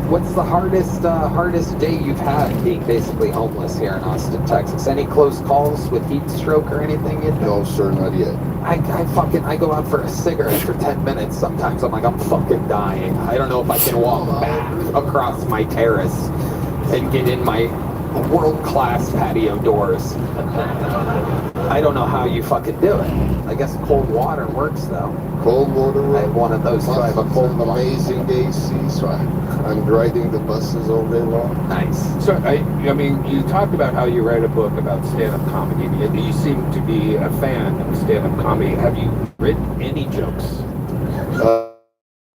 What's the hardest day you've had being basically homeless here in Austin, Texas? Any close calls with heat stroke or anything? No, sir, not yet. I go out for a cigarette for 10 minutes sometimes. I'm like, I'm fucking dying. I don't know if I can walk back across my terrace and get in my world-class patio doors. I don't know how you fucking do it. I guess cold water works though. Cold water works? I have one of those too. I have a cold amazing AC, so I'm riding the buses all day long. Nice. So, I mean, you talked about how you write a book about stand-up comedy. You seem to be a fan of stand-up comedy. Have you written any jokes?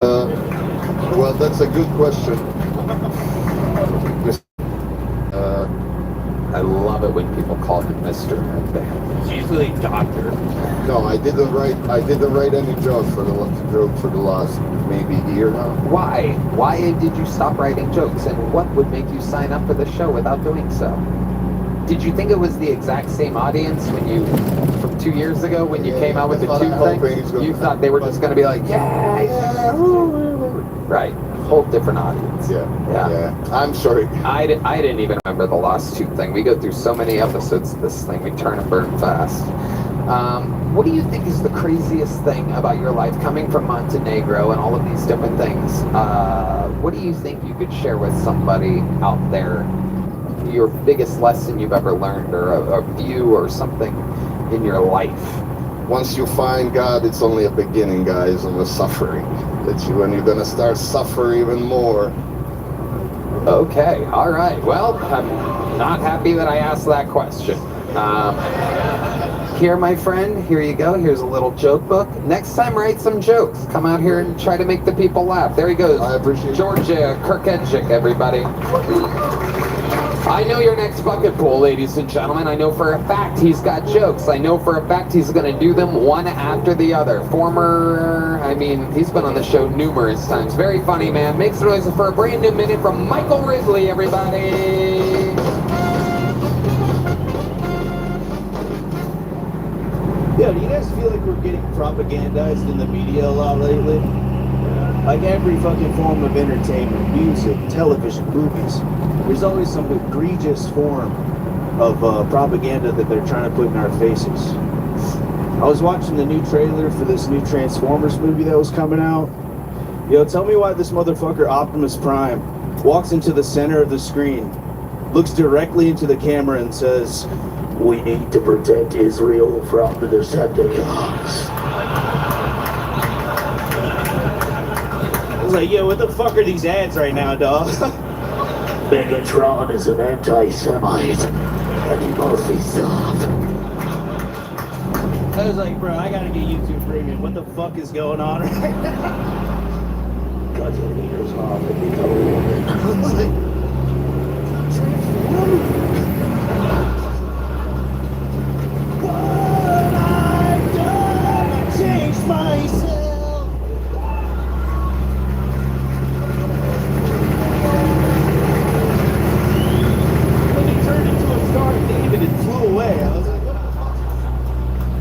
Well, that's a good question. I love it when people call him Mr. It's usually doctor. No, I didn't write any jokes for the last maybe year now. Why? Why did you stop writing jokes? And what would make you sign up for the show without doing so? Did you think it was the exact same audience from 2 years ago when you came out with the two things? You thought they were just going to be like, yeah. Right. Whole different audience. Yeah. I'm sorry. I didn't even remember the Lost Tooth thing. We go through so many episodes of this thing. We turn and burn fast. What do you think is the craziest thing about your life coming from Montenegro and all of these different things? What do you think you could share with somebody out there? Your biggest lesson you've ever learned, or a view or something in your life? Once you find God, it's only a beginning, guys, of a suffering. When you're going to start suffering even more. Okay, all right. Well, I'm not happy that I asked that question. Here, my friend, here you go. Here's a little joke book. Next time, write some jokes. Come out here and try to make the people laugh. There he goes. I appreciate it. George Kirkendjic, everybody. I know your next bucket pool, ladies and gentlemen. I know for a fact he's got jokes. I know for a fact he's going to do them one after the other. He's been on the show numerous times. Very funny, man. Makes noise for a brand new minute from Michael Ridley, everybody. Yeah, do you guys feel like we're getting propagandized in the media a lot lately? Like every fucking form of entertainment, music, television, movies, there's always some egregious form of propaganda that they're trying to put in our faces. I was watching the new trailer for this new Transformers movie that was coming out. Yo, tell me why this motherfucker Optimus Prime walks into the center of the screen, looks directly into the camera and says, "We need to protect Israel from the Decepticons." I was like, yo, what the fuck are these ads right now, dog? Megatron is an anti-Semite, and he must be stopped. I was like, bro, I gotta get YouTube Premium. What the fuck is going on right now? Cut your ears off and become a woman. I was like, what I've done, I changed myself. When he turned into a Star of David and flew away, I was like, what the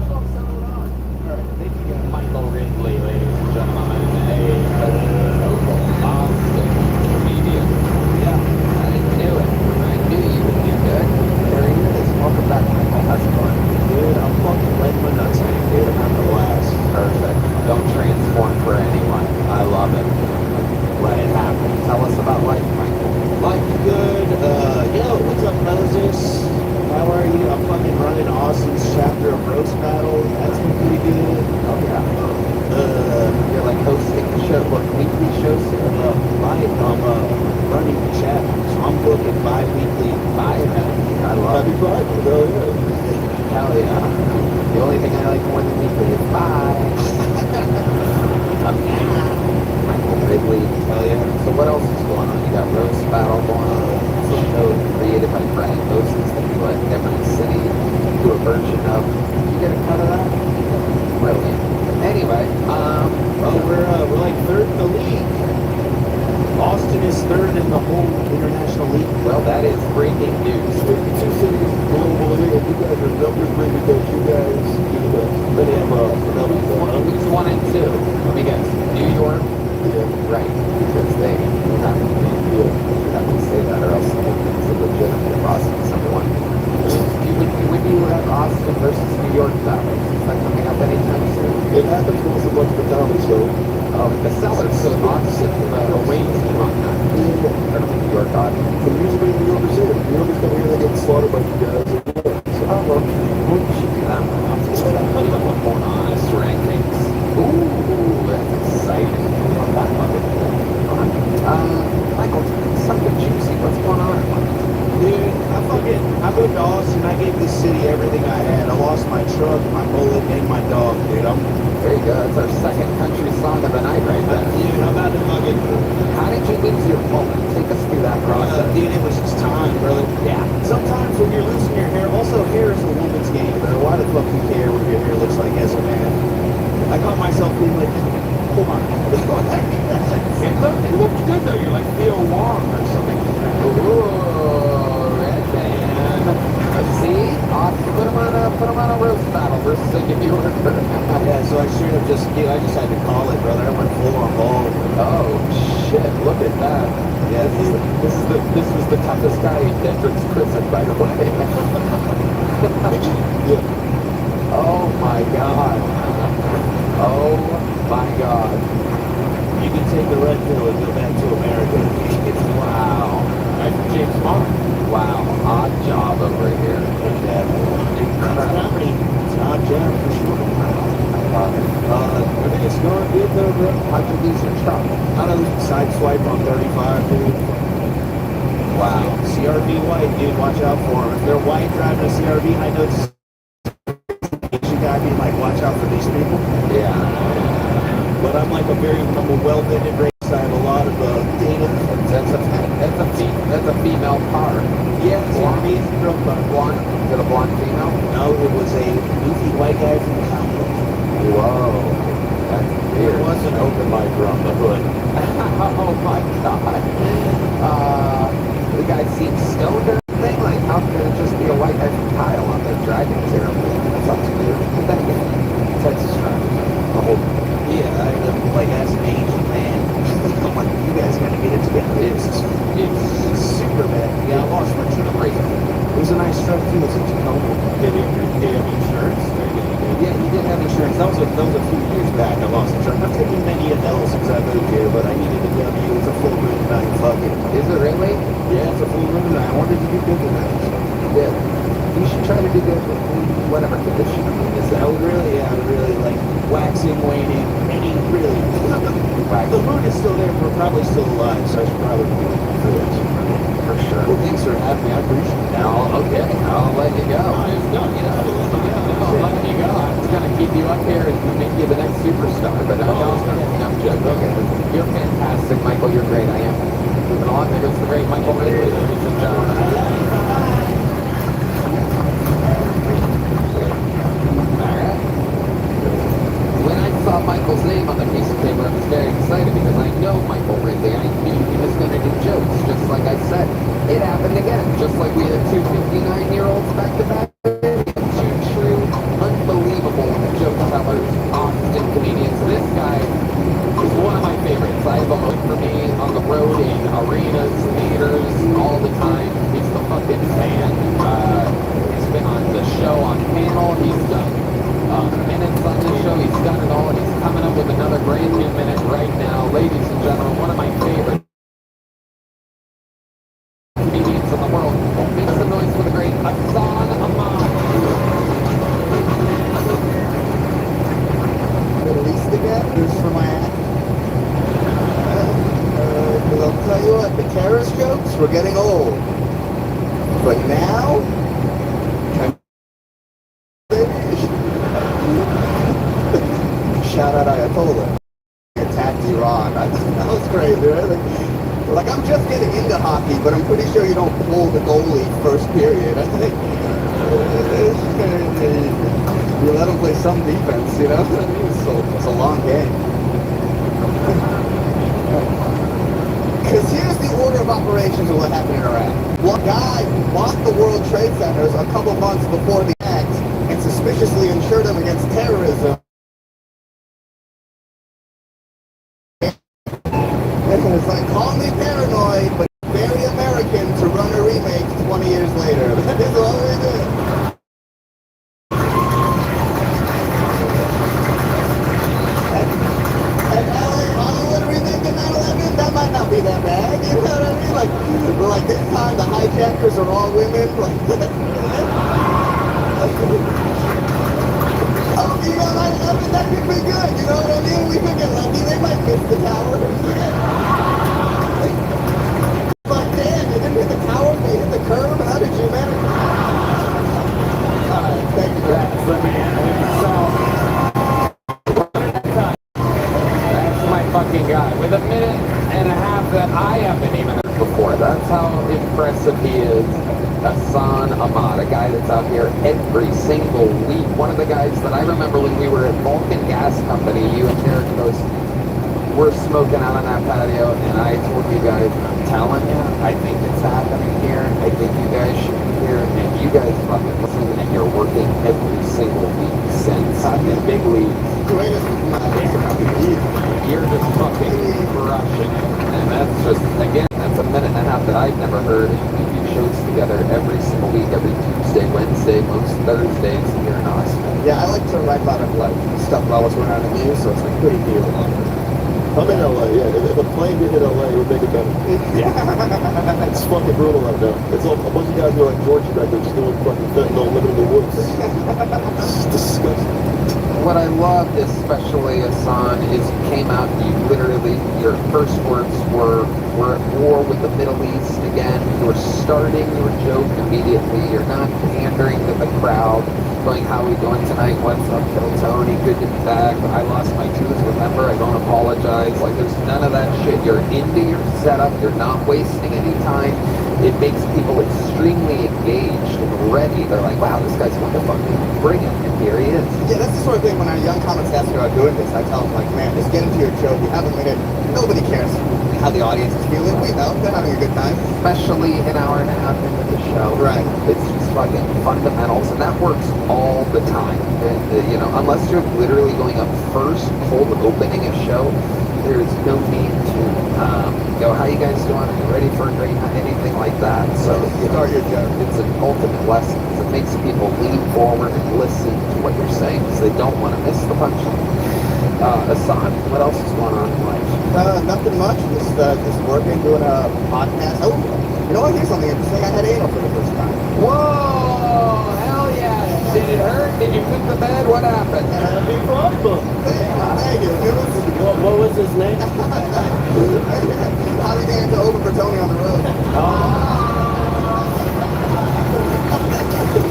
fuck's going on? Alright, thank you guys. Michael Ridley, ladies and gentlemen, a local Austin comedian. Yeah, I knew it. I knew you would do good. There he is. Welcome back, Michael. How's it going? Dude, I'm fucking letting my nuts hang, dude. I'm having a blast. Perfect. Don't transform for anyone. I love it. Let it happen. Tell us about life, Michael. Life good. Yo, what's up, Moses? How are you? I'm fucking running Austin's chapter of Roast Battle. That's been pretty good. Oh, yeah. You're like hosting the show, what, weekly shows here? I'm running the chapter, so I'm booking bi-weekly. I love it. Happy though, yeah. Hell yeah. The only thing I like more than weekly is bye. Michael Ridley. Hell yeah. So what else is going on? You got Roast Battle going on. It's a show created by Brian Moses that we let every city do a version of. Did you get a cut of that? Brilliant. Anyway, we're like third in the league. Austin is third in the whole international league. well, that is breaking news. 52 cities globally, and you guys are numbers big because you guys do that. But they have Who's 1 and 2? Let me guess. New York? Yeah. Right. Because they have Yeah. your God? The music in New York City. New York is going to really get slaughtered by you guys. Oh, well, we should do that one. I'll do that. One more honest rankings. Ooh, that's exciting. Michael, something juicy. What's going on? Dude, I moved to Austin. I gave this city everything I had. I lost my truck, my bullet, and my dog, dude. There you go. That's our second country song of the night right there. Dude, I'm about to fucking... How did you lose your mullet? Take us through that process. Dude, it was just time, brother. Yeah. Sometimes when you're losing your hair, also hair is a woman's game, bro. Why the fuck you care what your hair looks like as a man? I caught myself being like, hold on. It looked good though. You're like Theo Wong or something. Ooh, red band. See? Put him on a roast battle versus a give you order. Yeah, so I should have just, dude, I just had to call it, brother. I went full on ball. Oh shit! Look at that. Yeah, This was the toughest guy in Denver's prison, by the way. Oh my god. Oh my god. you can take the red pill and go back to America. Wow. Like James Bond. Wow. Odd job over here. Comedy. It's not jam for sure. I love it. Everything's going good though, bro. How'd you lose your truck? I don't side swipe on 35, dude. Wow. CRV white, dude, watch out for them. If they're white driving a CRV, I know it's you gotta be like, watch out for these people. Yeah. But I'm like I'm a well-vetted race. I have a lot of data. That's a female car. Yeah, CRV is a girl car. Blonde. Is it a blonde female? No, it was a goofy white guy from Compton. Whoa. That's There weird. was an open micer on the hood. Oh my god. The guy seems stoned or anything? Like, how could it just be a white guy from Kyle on there driving terribly? That sounds weird. But then again, Texas drivers are a whole... Yeah, I look like as an Asian man. I'm like, you guys gotta get it together. It's super bad. Yeah, I lost my truck. It was a nice truck too. It was a Tacoma. Did you have insurance? Yeah, he did have insurance. That was a few years back. I lost the truck. I've taken many an L since I moved here, but I needed a W. It's a full room night. Fuck it. Is it really? Yeah, it's a full room night. I wanted to do good tonight. Yeah. You should try to do good with whatever condition you're in. I would really like waxing, waning, any really. The mood is still there. We're probably still alive, so I should probably be looking for this. For sure. Well, thanks for having me. I appreciate it. Now, okay, I'll let you go. I'll let you go. I was going to keep you up here and make you the next superstar, but I'm joking. Okay. You're fantastic, Michael. You're great. I am. Moving on, there goes the great Michael Ridley, ladies and gentlemen. Alright. When I saw Michael's name on the piece of paper, I was very excited because I know Michael Ridley. I knew he was going to do jokes, just like I said. It happened again, just like we had two 59-year-olds back to back. Two true, unbelievable joke tellers, Austin comedians. This guy is one of my favorites. I have him for me on the road in arenas, theaters, all the time. He's the fucking fan. He's been on the show on panel. He's done minutes on the show. He's done it all, and he's coming up with another brand new minute right now. Ladies and gentlemen, one of my favorite comedians in the world. Make some noise for the great Hassan Ahmad. Middle East again? Here's for my act. I'll tell you what, the terrorist jokes were getting old. But now, shout out Ayatollah. Attacked Iran. That was crazy, right? Like, I'm just getting into hockey, but I'm pretty sure you don't pull the goalie first period. I think you let him play some defense, you know? It's a long game. Because here's the order of operations of what happened in Iraq. One guy bought the World Trade Centers a couple months before the act and suspiciously insured them against terrorism. And it's like, call me paranoid, but very American to run a remake 20 years later. That is all we did. And LA Hollywood remake in 9/11, that might not be that bad. You know what I mean? like this time the hijackers are all women. Like, oh, you know, that could be good. You know what I mean? We could get lucky. They might miss the tower. But damn, you didn't hit the tower. They hit the curb. How did you manage? All right, thank you. That's the man himself. That's my fucking guy. With a minute and a half that I haven't even heard before. That's how impressive he is. Hassan Ahmad, a guy that's out here every single week. One of the guys that I remember when we were at Vulcan Gas Company, you and Derek goes, we're smoking out on that patio, and I told you guys, I'm telling you, I think it's happening here. I think you guys should be here, and you guys fucking listen, and you're working every single week since the big league. Greatest You're just fucking crushing it. And that's just, again, that's a minute and a half that I've never heard. We do shows together every single week, every Tuesday, Wednesday, most Thursdays here in Austin. Yeah, I like to write about it, like stuff about what's going on in the news, so it's like pretty deal. I'm in LA, yeah. If a plane did hit LA, it would make it better. Yeah. It's fucking brutal right now. It's all, a bunch of guys who are like Georgie back there just doing fucking fentanyl living in the woods. It's disgusting. What I loved especially, Hassan, is you came out and you literally, your first words were, we're at war with the Middle East again. You were starting your joke immediately. You're not pandering to the crowd, going, how are we doing tonight? What's up, Phil Tony? Good to be back. I lost my tooth, remember? I don't apologize. Like, there's none of that shit. You're into your setup. You're not wasting any time. It makes people extremely engaged and ready. They're like, wow, this guy's going to fucking bring it. And here he is. Yeah, that's the sort of thing when our young comics ask me about doing this, I tell them, like, man, just get into your joke. You have a minute. Nobody cares how the audience is feeling. We know. They're having a good time. Especially an hour and a half into the show. Right. It's just fucking fundamentals, and that works all the time. And, you know, unless you're literally going up first, cold opening a show, there's no need to go, how you guys doing? Are you ready for a great night? Anything like that. So, you know, Start your joke. it's an ultimate lesson because it makes people lean forward and listen to what you're saying because they don't want to miss the punchline. Hassan, what else is going on in life? Nothing much. Just working, doing a podcast. Oh, you know what? Here's something interesting. I had anal for the first time. Whoa! Hell yeah! Did it hurt? Did you poop the bed? What happened? Happy Frostbook. Thank you. It was, What was his name? how did you get to open for Tony on the road?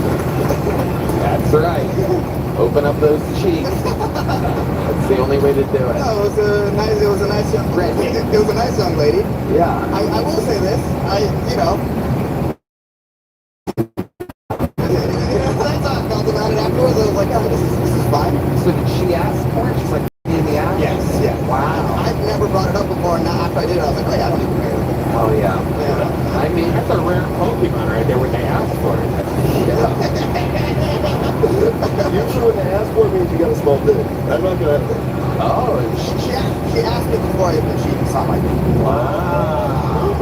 That's right. Open up those cheeks. That's the only way to do it. No, it was a nice young lady. It was a nice young lady. Yeah. I will say this. You know, I felt about it afterwards. I was like, oh, this is fine. So did she ask for it? She's like, in the ass? Yes, yeah. Wow. I've never brought it up before, and now after I did it, I was like, oh yeah, I don't even care. Oh yeah. Yeah. I mean, That's a rare Pokemon right there when they ask for it. Usually when they ask for it means you got a small dick. I'm not gonna. oh, She asked me before I even she saw my dick. wow.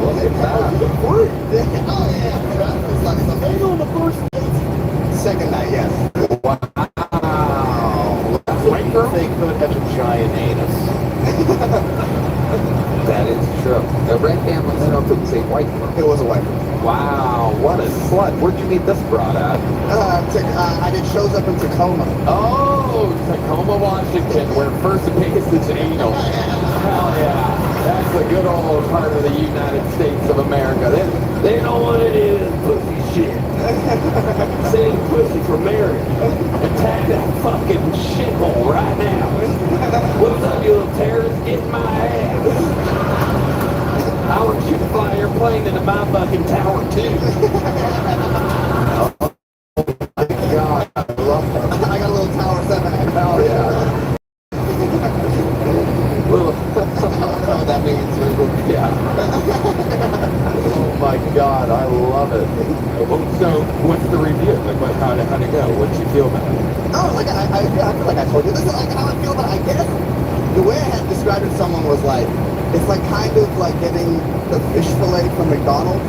Look at that. You got free. Oh yeah. It's like something. Ain't on the first date. Second night, yes. Wow. White girl? They could have a giant anus. That is true. The red band wants to know if it was a white girl. It was a wife. Wow, what a slut. Where'd you meet this broad at? I did shows up in Tacoma. Oh, Tacoma, Washington, where first base is anal. Hell yeah. That's a good old part of the United States of America. They know what it is, pussy shit. Say pussy for Mary. Attack that fucking shithole right now. What's up, you little terrorist? Get in my ass. I want you to fly your plane into my fucking tower, too. Oh, my God. I love that. I got a little Tower 7. Hell yeah. Little, I don't know what that means. yeah. Oh my God, I love it. So, what's the review? Like, how'd it go? What'd you feel about it? Oh, like I feel like I told you. This is like how I feel, but I guess the way I had described it to someone was like, it's like kind of like getting the fish fillet from McDonald's.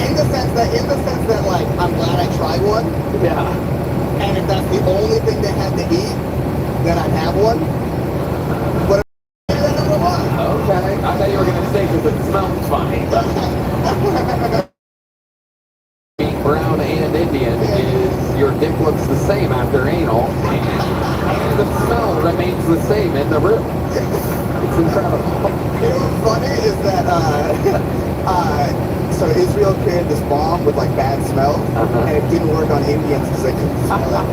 In the sense that like I'm glad I tried one. Yeah. And if that's the only thing they had to eat, then I'd have one. But that number one. Okay. I thought you were going to say because it smells funny, but being brown and Indian is your dick looks the same after anal, and the smell remains the same in the room. It's incredible. You know what's funny is that, so Israel created this bomb with like bad smell, and it didn't work on Indians because they couldn't smell it.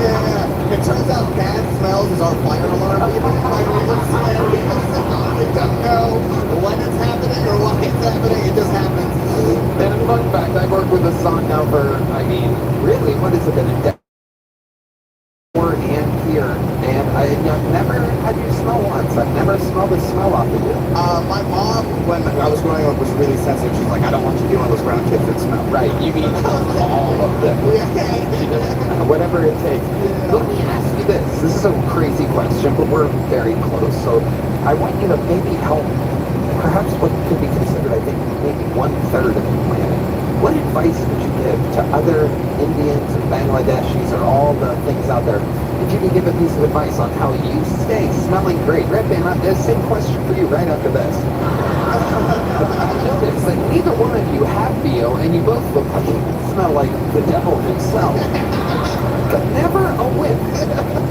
Yeah, it turns out bad smells is our fire alarm. Even if I really swear, we don't know when it's happening or why it's happening, it just happens. And a fun fact, I've worked with this song now for, I mean, really, what has it been, a decade? And here, and I've never had you smell once. I've never smelled the smell off of you. My mom, when I was growing up, was really sensitive. She's like, I don't want you doing those brown kids that smell. Right, you mean all of them. Whatever it takes. Let me ask you this. This is a crazy question, but we're very close. So I want you to maybe help perhaps what could be considered, I think, maybe 1/3 of the planet. What advice would you give to other Indians and Bangladeshis or all the things out there? If you could give a piece of advice on how you stay smelling great. Red Band, the same question for you right after this. I noticed that neither one of you have BO, and you both look like you smell like the devil himself. But never a whiff.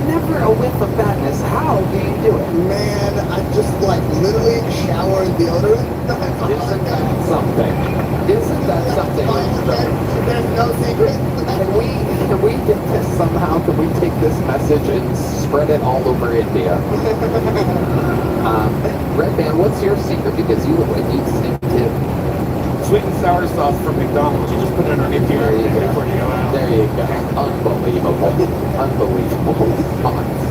Never a whiff of badness. How do you do it? Man, I just like literally shower in deodorant. Isn't that something? Isn't that something? There's no secret. Can we get this somehow? Can we take this message and spread it all over India? Red Band, what's your secret? Because you look like you stink too. Sweet and sour sauce from McDonald's. You just put it underneath your before you go out. There you go. Unbelievable. Unbelievable.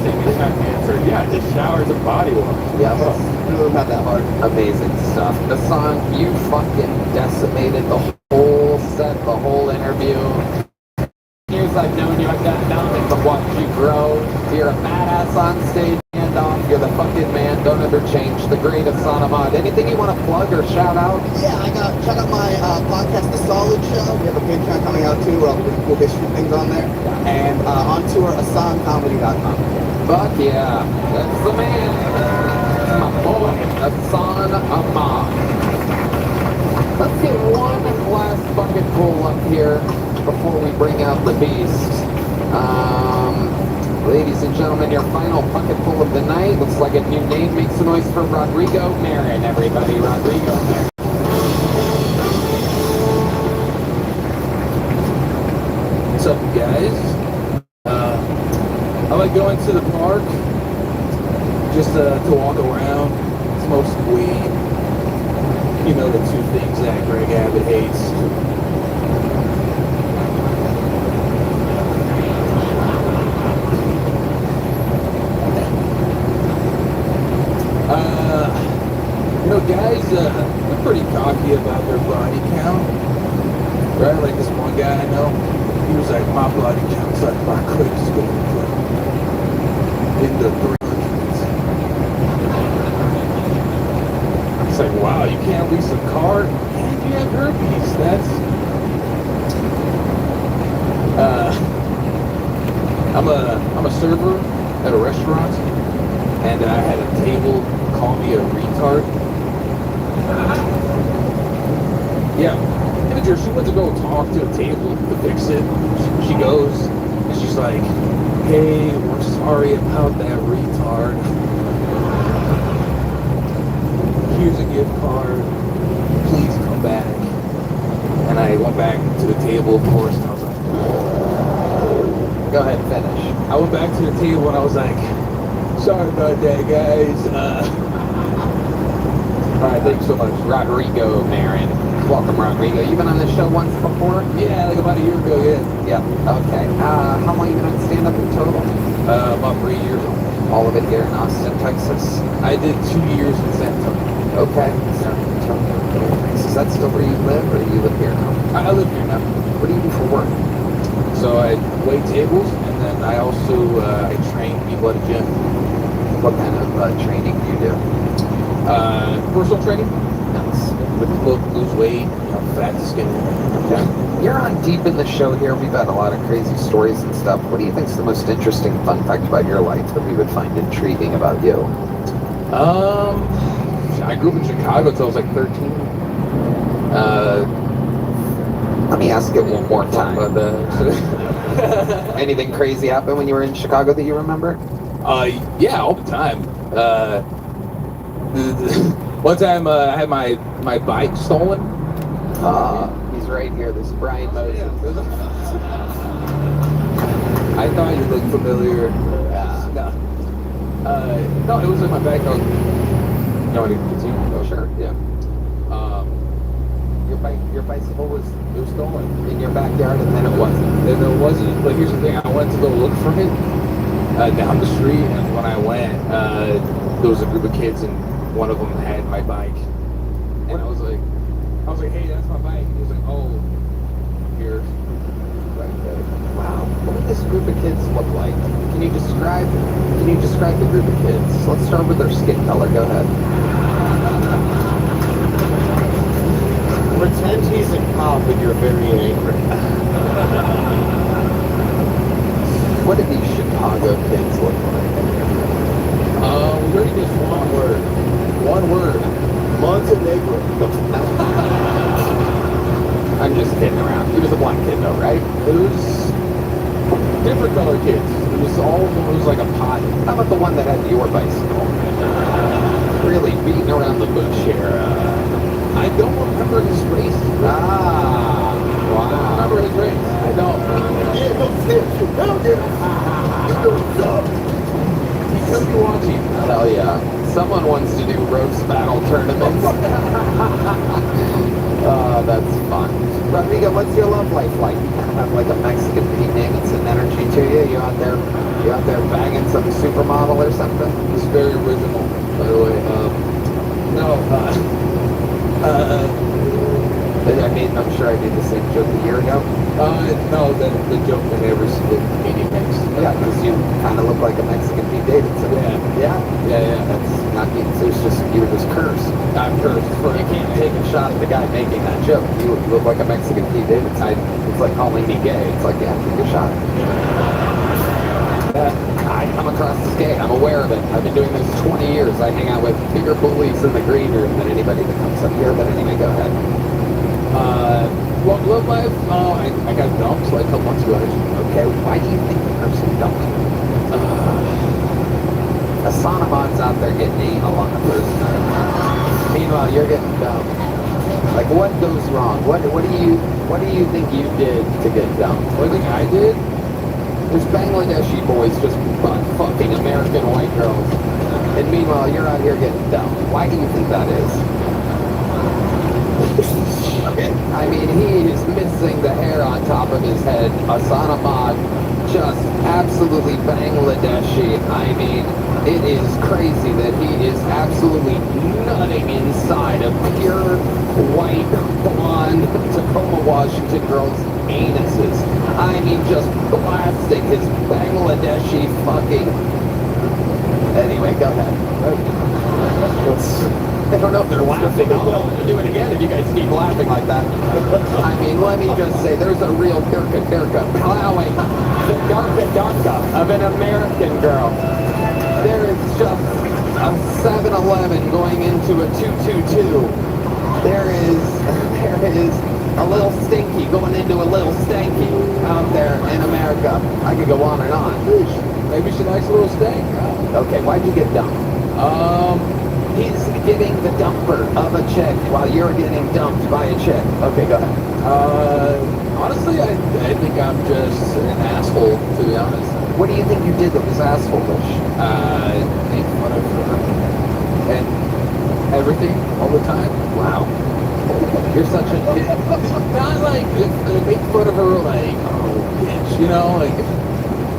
Exact answer. Yeah, just showers and body wash. Yeah. Really not that hard. Amazing stuff. The song, you fucking decimated the whole set, the whole interview. Years I've known you, I've gotten nothing but watch you grow. You're a badass on stage, hand off. You're the fucking man. Don't ever change. The greatest son of mod. Anything you want to plug or shout out? Yeah, check out my podcast, The Solid Show. We have a Patreon coming out too. We'll have pretty cool history things on there. And on tour, AssanComedy.com. Fuck yeah. That's the man. My boy, Hassan Ahmad. Let's get one last bucket full up here before we bring out the beast. Ladies and gentlemen, your final bucket full of the night. Looks like a new name. Make some noise for Rodrigo Marin, everybody. Rodrigo Marin. What's up, guys? I like going to the park just to walk around, smoke some weed. You know, the two things that Greg Abbott hates. You know, guys, they're pretty cocky about their body count, right? Like this one guy I know, he was like, my body count's like my credit score in the 300s. It's like, wow, you can't lease a car and you have herpes. That's I'm a server at a restaurant, and I had a table call me a retard. Yeah, manager, she went to go talk to a table to fix it. She goes, and she's like, hey, we're sorry about that retard. Here's a gift card. Please come back. And I went back to the table, of course, and I was like, Go ahead, finish. I went back to the table and I was like, sorry about that, guys. All right, thanks so much. Rodrigo Marin. Welcome, Rodrigo. You've been on this show once before? Yeah, like about a year ago, yeah. Yeah. Okay. How long you been on stand-up in total? About 3 years. All of it here in Austin, Texas. I did 2 years in San Antonio. Okay. San Antonio. Is that still where you live, or do you live here now? I live here now. What do you do for work? So I wait tables, and then I also I train people at a gym. What kind of training do you do? Personal training. Nice. Lose weight, fat, skinny. Okay. You're on deep in the show here. We've had a lot of crazy stories and stuff. What do you think is the most interesting fun fact about your life that we would find intriguing about you? I grew up in Chicago until I was like 13. Let me ask it one more time. But, Anything crazy happen when you were in Chicago that you remember? yeah, all the time. One time I had my bike stolen. He's right here. This is Brian Moses. I thought you looked familiar. No, it was in my bag. You want to continue? Oh, sure. Yeah. Your bicycle was stolen. In your backyard, and then it wasn't. And it wasn't. But here's the thing: I went to go look for it down the street, and when I went, there was a group of kids, and one of them had my bike. And I was like, hey, that's my bike. He was like, oh, here. Right there. Wow. What did this group of kids look like? Can you describe the group of kids? Let's start with their skin color. Go ahead. Pretend he's a cop and you're very angry. What did these Chicago kids look like? We already just one word. One word. Montenegro. I'm just kidding around. He was a black kid, though, right? It was different color kids. It was like a pot. How about the one that had your bicycle? Really beating around the bush here. I don't remember his race. Wow. I don't remember his race. I don't. Yeah, no sense. Hell yeah. You know what's up. He could be watching. Hell yeah. Someone wants to do roast battle tournaments. That's fun. Rodrigo, what's your love life like? You kind of have like a Mexican Pete Davidson energy to you. You out there banging some supermodel or something? It's very original, by the way. I'm sure I did the same joke a year ago. No, the joke that every single comedian makes. Yeah, because you kind of look like a Mexican Pete Davidson. Yeah. Yeah. That's not being serious. Just you were just cursed. I'm cursed. You can't take a shot at the guy making that joke. You look like a Mexican Pete Davidson. It's like calling me gay. It's like, yeah, take a shot. I come across as gay. I'm aware of it. I've been doing this 20 years. I hang out with bigger bullies in the green room than anybody that comes up here. But anyway, go ahead. Well, love life. I got dumped like a couple months ago. Okay, why do you think the person dumped you? Asana Mod's out there getting anal on the person. Meanwhile, you're getting dumped. Like, what goes wrong? What do you think you did to get dumped? What do you think I did? There's Bangladeshi boys just fucking American white girls. And meanwhile, you're out here getting dumped. Why do you think that is? I mean, he is missing the hair on top of his head. Asana Mod, just absolutely Bangladeshi. I mean, it is crazy that he is absolutely nutting inside of pure white, blonde Tacoma, Washington girls' anuses. I mean, just blasting his Bangladeshi fucking... Anyway, go ahead. I don't know if they're laughing. I'll do it again if you guys keep laughing like that. I mean, let me just say, there's a real dirka plowing the darka of an American girl. There is just a 7-Eleven going into a 222. There is a little stinky going into a little stanky out there in America. I could go on and on. Maybe she likes a little steak. Okay, why'd you get dumped? He's giving the dumper of a chick while you're getting dumped by a chick. Okay, go ahead. Honestly, I think I'm just an asshole, to be honest. What do you think you did that was asshole-ish? Make fun of her and everything all the time. Wow. You're such a dick. Not like make fun of her like, oh bitch, you know, like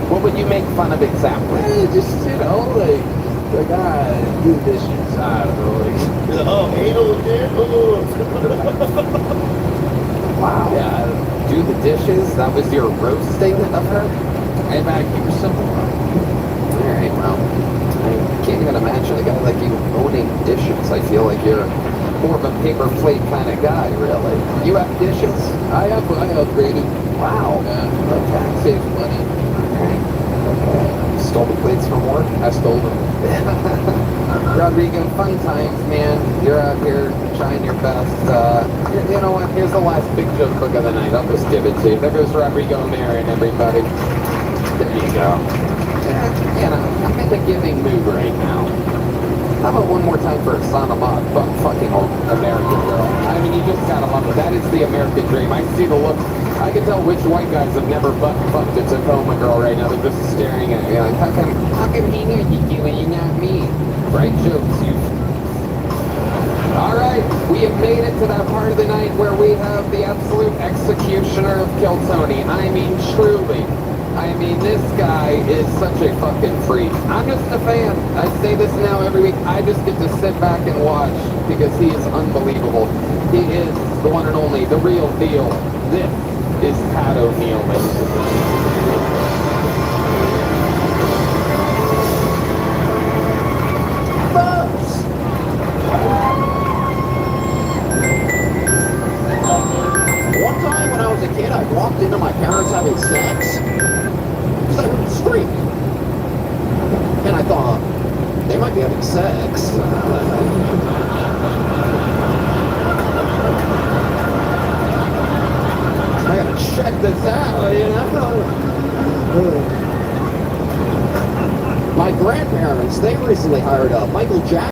What would you make fun of exactly? just like do the dishes. I don't know, like Oh, anal again? Wow. yeah. Do the dishes? That was your roasting of her? Hey man, keep her simple. Alright, well, I can't even imagine a guy like you owning dishes. I feel like you're more of a paper plate kind of guy, really. You have dishes? I upgraded. Wow. Yeah. Okay. Save money. Okay. stole the plates from work. I stole them. Rodrigo, fun times, man. You're out here trying your best. You know what? Here's the last big joke book of the night. I'll just give it to you. There goes Rodrigo Marin, everybody. There you go. You know, I'm in the giving mood right now. How about one more time for Sana Mott, fucking old American girl? I mean, you just gotta love it. That is the American dream. I see the look. I can tell which white guys have never fucked a Tacoma girl right now. They're just staring at me like, how come he knew you and you not me? Right jokes, you. Alright, we have made it to that part of the night where we have the absolute executioner of Kill Tony. I mean, truly. I mean, this guy is such a fucking freak. I'm just a fan. I say this now every week. I just get to sit back and watch because he is unbelievable. He is the one and only, the real deal. This is Pat O'Neill, ladies and gentlemen. One time when I was a kid, I walked into my parents having sex. Because I heard a scream. And I thought, they might be having sex. I gotta check this out, you know? My grandparents, they recently hired Michael Jackson.